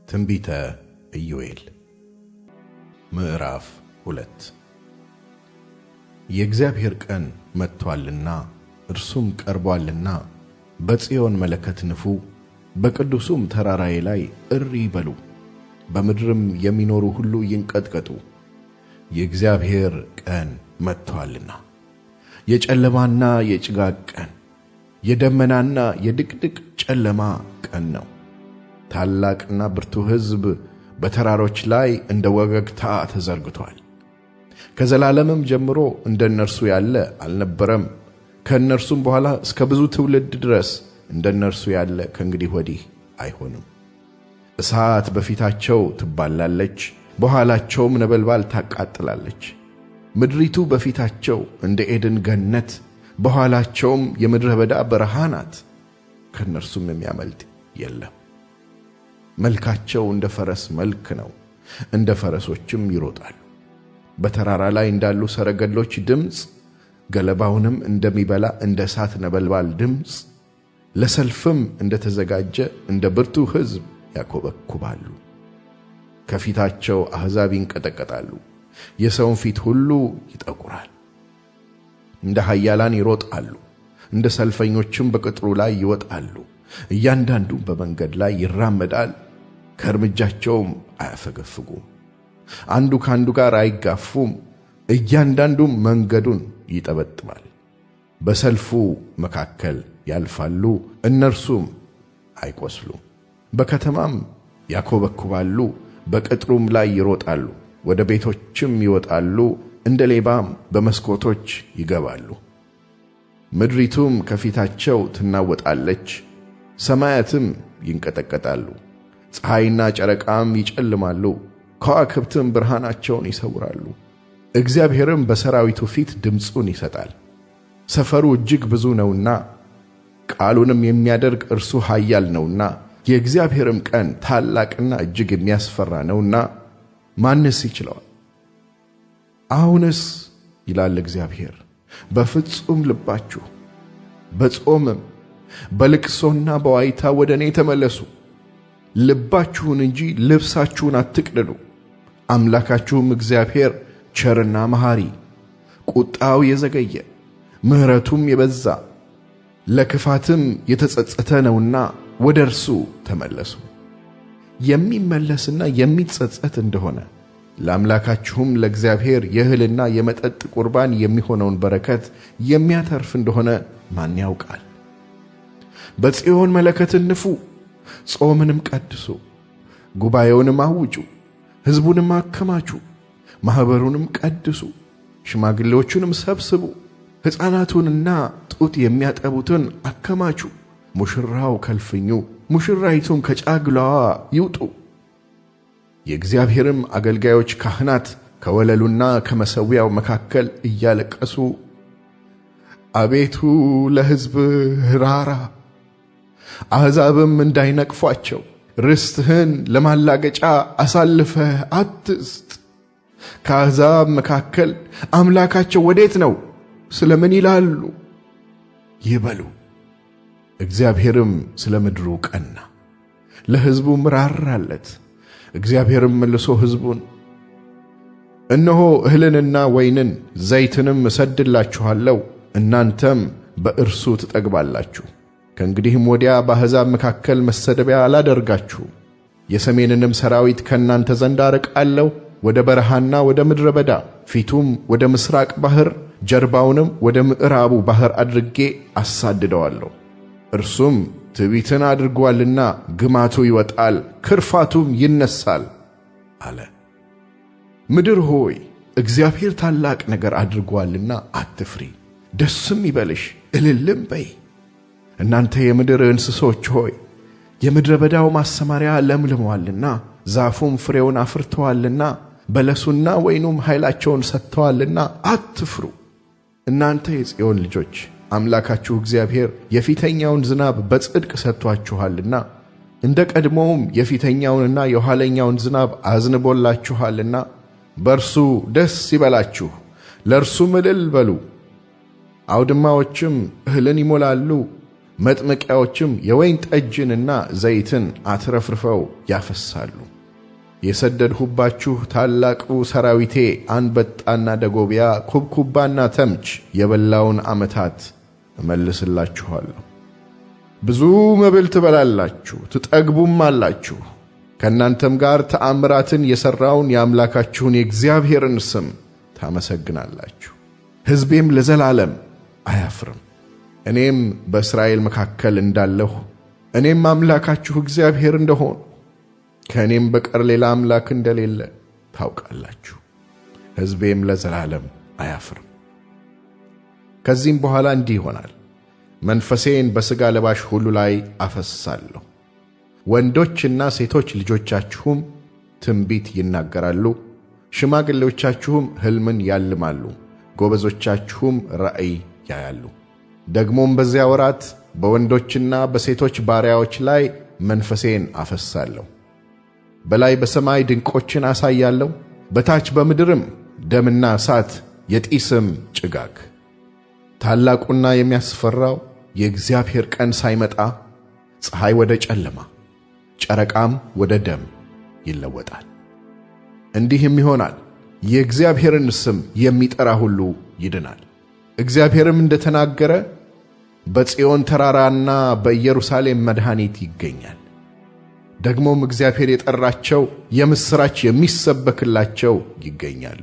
ትንቢተ ኢዮኤል ምዕራፍ 2 የእግዚአብሔር ቀን መጥቶአልና እርሱም ቀርቦአልና በጽዮን መለከት ንፉ፣ በቅዱሱም ተራራዬ ላይ እሪ በሉ፣ በምድርም የሚኖሩ ሁሉ ይንቀጥቀጡ። የእግዚአብሔር ቀን መጥቶአልና የጨለማና የጭጋግ ቀን፣ የደመናና የድቅድቅ ጨለማ ቀን ነው። ታላቅና ብርቱ ሕዝብ በተራሮች ላይ እንደ ወገግታ ተዘርግቷል። ከዘላለምም ጀምሮ እንደ እነርሱ ያለ አልነበረም፣ ከእነርሱም በኋላ እስከ ብዙ ትውልድ ድረስ እንደ እነርሱ ያለ ከእንግዲህ ወዲህ አይሆንም። እሳት በፊታቸው ትባላለች፣ በኋላቸውም ነበልባል ታቃጥላለች። ምድሪቱ በፊታቸው እንደ ኤድን ገነት፣ በኋላቸውም የምድረ በዳ በረሃ ናት። ከእነርሱም የሚያመልጥ የለም። መልካቸው እንደ ፈረስ መልክ ነው፣ እንደ ፈረሶችም ይሮጣሉ። በተራራ ላይ እንዳሉ ሰረገሎች ድምፅ፣ ገለባውንም እንደሚበላ እንደ እሳት ነበልባል ድምፅ፣ ለሰልፍም እንደ ተዘጋጀ እንደ ብርቱ ሕዝብ ያኮበኩባሉ። ከፊታቸው አሕዛብ ይንቀጠቀጣሉ፣ የሰውን ፊት ሁሉ ይጠቁራል። እንደ ኃያላን ይሮጣሉ፣ እንደ ሰልፈኞችም በቅጥሩ ላይ ይወጣሉ። እያንዳንዱም በመንገድ ላይ ይራመዳል፣ ከእርምጃቸውም አያፈገፍጉም። አንዱ ከአንዱ ጋር አይጋፉም፣ እያንዳንዱም መንገዱን ይጠበጥባል። በሰልፉ መካከል ያልፋሉ፣ እነርሱም አይቆስሉም። በከተማም ያኮበኩባሉ፣ በቅጥሩም ላይ ይሮጣሉ፣ ወደ ቤቶችም ይወጣሉ፣ እንደ ሌባም በመስኮቶች ይገባሉ። ምድሪቱም ከፊታቸው ትናወጣለች፣ ሰማያትም ይንቀጠቀጣሉ። ፀሐይና ጨረቃም ይጨልማሉ፣ ከዋክብትም ብርሃናቸውን ይሰውራሉ። እግዚአብሔርም በሰራዊቱ ፊት ድምፁን ይሰጣል። ሰፈሩ እጅግ ብዙ ነውና፣ ቃሉንም የሚያደርግ እርሱ ኃያል ነውና፣ የእግዚአብሔርም ቀን ታላቅና እጅግ የሚያስፈራ ነውና ማንስ ይችለዋል? አሁንስ ይላል እግዚአብሔር፣ በፍጹም ልባችሁ በጾምም በልቅሶና በዋይታ ወደ እኔ ተመለሱ። ልባችሁን እንጂ ልብሳችሁን አትቅደዱ። አምላካችሁም እግዚአብሔር ቸርና መሐሪ፣ ቁጣው የዘገየ ምሕረቱም የበዛ ለክፋትም የተጸጸተ ነውና ወደ እርሱ ተመለሱ። የሚመለስና የሚጸጸት እንደሆነ ለአምላካችሁም ለእግዚአብሔር የእህልና የመጠጥ ቁርባን የሚሆነውን በረከት የሚያተርፍ እንደሆነ ማን ያውቃል? በጽዮን መለከትን ንፉ፣ ጾምንም ቀድሱ፣ ጉባኤውንም አውጁ፣ ሕዝቡንም አከማቹ፣ ማኅበሩንም ቀድሱ፣ ሽማግሌዎቹንም ሰብስቡ፣ ሕፃናቱንና ጡት የሚያጠቡትን አከማቹ። ሙሽራው ከልፍኙ ሙሽራይቱም ከጫጉላዋ ይውጡ። የእግዚአብሔርም አገልጋዮች ካህናት ከወለሉና ከመሠዊያው መካከል እያለቀሱ አቤቱ ለሕዝብህ ራራ፣ አሕዛብም እንዳይነቅፏቸው ርስትህን ለማላገጫ አሳልፈህ አትስጥ። ከአሕዛብ መካከል አምላካቸው ወዴት ነው ስለ ምን ይላሉ ይበሉ። እግዚአብሔርም ስለ ምድሩ ቀና፣ ለሕዝቡም ራራለት። እግዚአብሔርም መልሶ ሕዝቡን እነሆ እህልንና ወይንን ዘይትንም እሰድላችኋለሁ፣ እናንተም በእርሱ ትጠግባላችሁ። ከእንግዲህም ወዲያ በአሕዛብ መካከል መሰደቢያ አላደርጋችሁም። የሰሜንንም ሰራዊት ከእናንተ ዘንድ አርቃለሁ፣ ወደ በረሃና ወደ ምድረ በዳ፣ ፊቱም ወደ ምሥራቅ ባሕር፣ ጀርባውንም ወደ ምዕራቡ ባሕር አድርጌ አሳድደዋለሁ። እርሱም ትዕቢትን አድርጓልና ግማቱ ይወጣል፣ ክርፋቱም ይነሳል አለ። ምድር ሆይ እግዚአብሔር ታላቅ ነገር አድርጓልና አትፍሪ፣ ደስም ይበልሽ እልልም በይ። እናንተ የምድር እንስሶች ሆይ የምድረ በዳው ማሰማሪያ ለምልመዋልና፣ ዛፉም ፍሬውን አፍርተዋልና፣ በለሱና ወይኑም ኃይላቸውን ሰጥተዋልና አትፍሩ። እናንተ የጽዮን ልጆች አምላካችሁ እግዚአብሔር የፊተኛውን ዝናብ በጽድቅ ሰጥቶአችኋልና፣ እንደ ቀድሞውም የፊተኛውንና የኋለኛውን ዝናብ አዝንቦላችኋልና፣ በእርሱ ደስ ይበላችሁ፣ ለእርሱም እልል በሉ። አውድማዎችም እህልን ይሞላሉ፣ መጥመቂያዎችም የወይን ጠጅንና ዘይትን አትረፍርፈው ያፈሳሉ። የሰደድሁባችሁ ታላቁ ሰራዊቴ አንበጣና ደጎቢያ ኩብኩባና ተምች የበላውን ዓመታት እመልስላችኋለሁ። ብዙ መብል ትበላላችሁ ትጠግቡም አላችሁ። ከእናንተም ጋር ተአምራትን የሠራውን የአምላካችሁን የእግዚአብሔርን ስም ታመሰግናላችሁ። ሕዝቤም ለዘላለም አያፍርም። እኔም በእስራኤል መካከል እንዳለሁ እኔም አምላካችሁ እግዚአብሔር እንደሆኑ ከእኔም በቀር ሌላ አምላክ እንደሌለ ታውቃላችሁ። ሕዝቤም ለዘላለም አያፍርም። ከዚህም በኋላ እንዲህ ይሆናል፣ መንፈሴን በሥጋ ለባሽ ሁሉ ላይ አፈስሳለሁ። ወንዶችና ሴቶች ልጆቻችሁም ትንቢት ይናገራሉ፣ ሽማግሌዎቻችሁም ሕልምን ያልማሉ፣ ጎበዞቻችሁም ራእይ ያያሉ። ደግሞም በዚያ ወራት በወንዶችና በሴቶች ባሪያዎች ላይ መንፈሴን አፈስሳለሁ። በላይ በሰማይ ድንቆችን አሳያለሁ፣ በታች በምድርም ደምና እሳት የጢስም ጭጋግ። ታላቁና የሚያስፈራው የእግዚአብሔር ቀን ሳይመጣ ፀሐይ ወደ ጨለማ ጨረቃም ወደ ደም ይለወጣል። እንዲህም ይሆናል፣ የእግዚአብሔርን ስም የሚጠራ ሁሉ ይድናል። እግዚአብሔርም እንደተናገረ በጽዮን ተራራና በኢየሩሳሌም መድኃኒት ይገኛል። ደግሞም እግዚአብሔር የጠራቸው የምሥራች የሚሰበክላቸው ይገኛሉ።